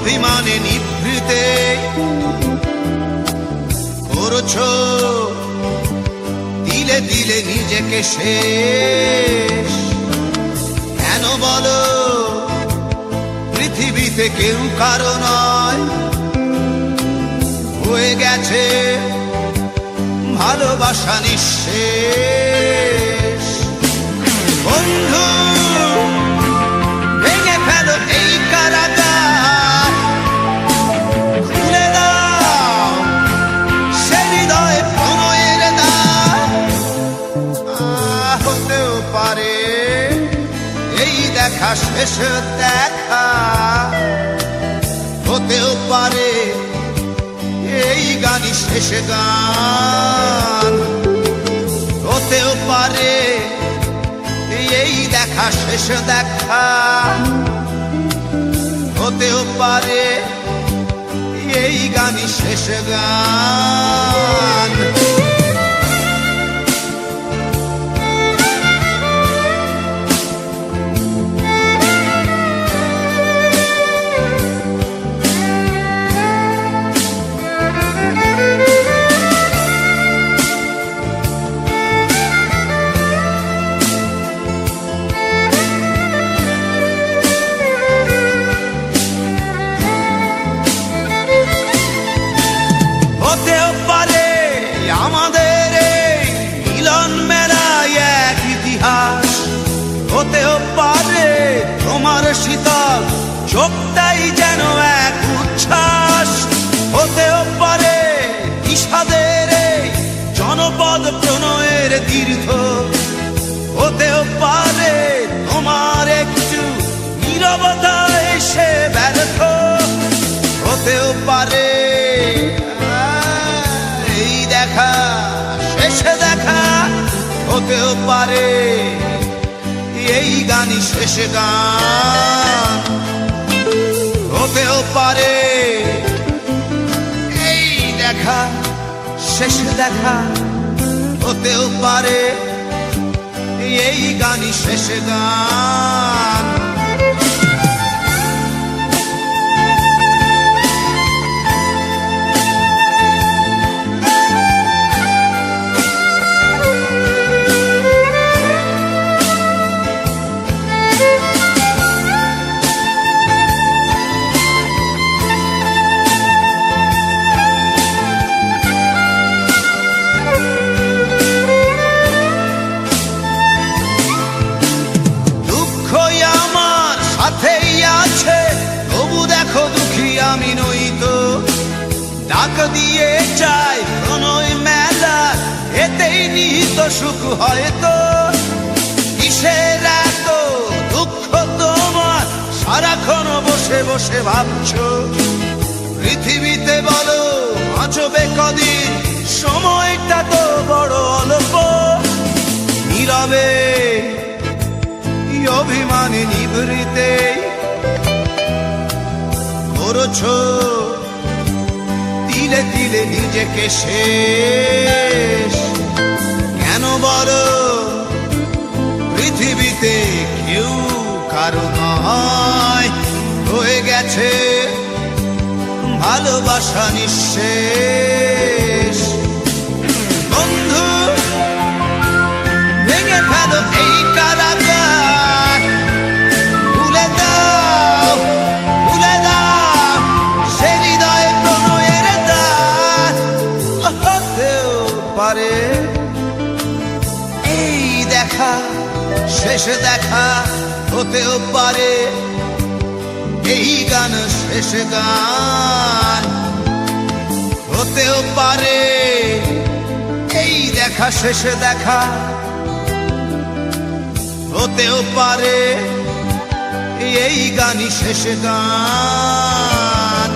অভিমানে নিভৃতে করছো দিলে দিলে নিজেকে শেষ। কেন বলো পৃথিবীতে কেউ কারো নয়, হয়ে গেছে ভালোবাসা নিঃশেষ। বন্ধু ভেঙে ফেলো এই কারাগার, খুলে দাও সে হৃদয়ে প্রণয়ের দ্বার। হতেও পারে এই দেখা শেষ দেখা, হতেও পারে এই গানই শেষ গান, হতেও পারে এই দেখা শেষ দেখা, হতেও পারে এই গানই শেষ গান। হতেও পারে আমাদের এই মিলন মেলায় এক ইতিহাস, হতেও পারে তোমার শীতল চোখটাই যেন এক উচ্ছ্বাস, হতেও পারে বিষাদের এই জনপদ প্রণয়ের তীর্থ, হতেও পারে তোমার একটু নীরবতা এসে ব্যর্থ, হতেও পারে এই দেখা শেষে দেখা, হতেও পারে এই গানই শেষ গান, হতেও পারে এই দেখা শেষ দেখা, হতেও পারে এই গানই শেষ গান। সাথেই আছে তবু দেখো দুঃখী আমি নই তো, ডাক দিয়ে চাই প্রণয় মেলা, এতেই নিহিত সুখ হয়তো। কিসের এত দুঃখ তোমার সারাক্ষণ বসে বসে ভাবছো, পৃথিবীতে বলো বাঁচবে কদিন, সময়টা তো বড় অল্প। নীরবে অভিমানে নিভৃতে করছো দিলে দিলে নিজেকে শেষ। কেন বলো পৃথিবীতে কেউ কারো নয়, হয়ে গেছে ভালোবাসা নিঃশেষ। বন্ধু ভেঙে ফেলো এই কারাগার, ভুলে দাও সে হৃদয়ে প্রণয়ের দ্বার। হতেও পারে এই দেখা শেষ দেখা, হতেও পারে এই গান শেষ গান, হতেও পারে এই দেখা শেষ দেখা, হতেও পারে এই গানই শেষ গান।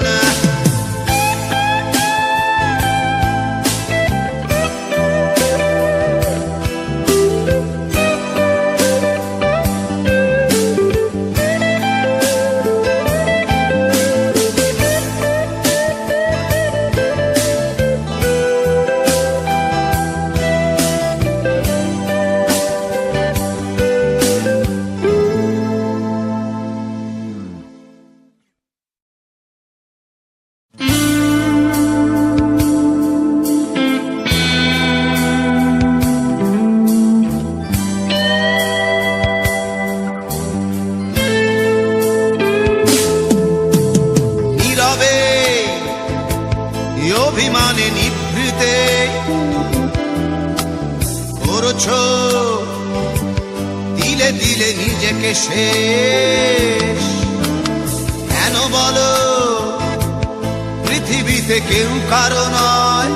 করছো দিলে দিলে নিজেকে শেষ। কেন বলো পৃথিবীতে কেউ কারো নয়,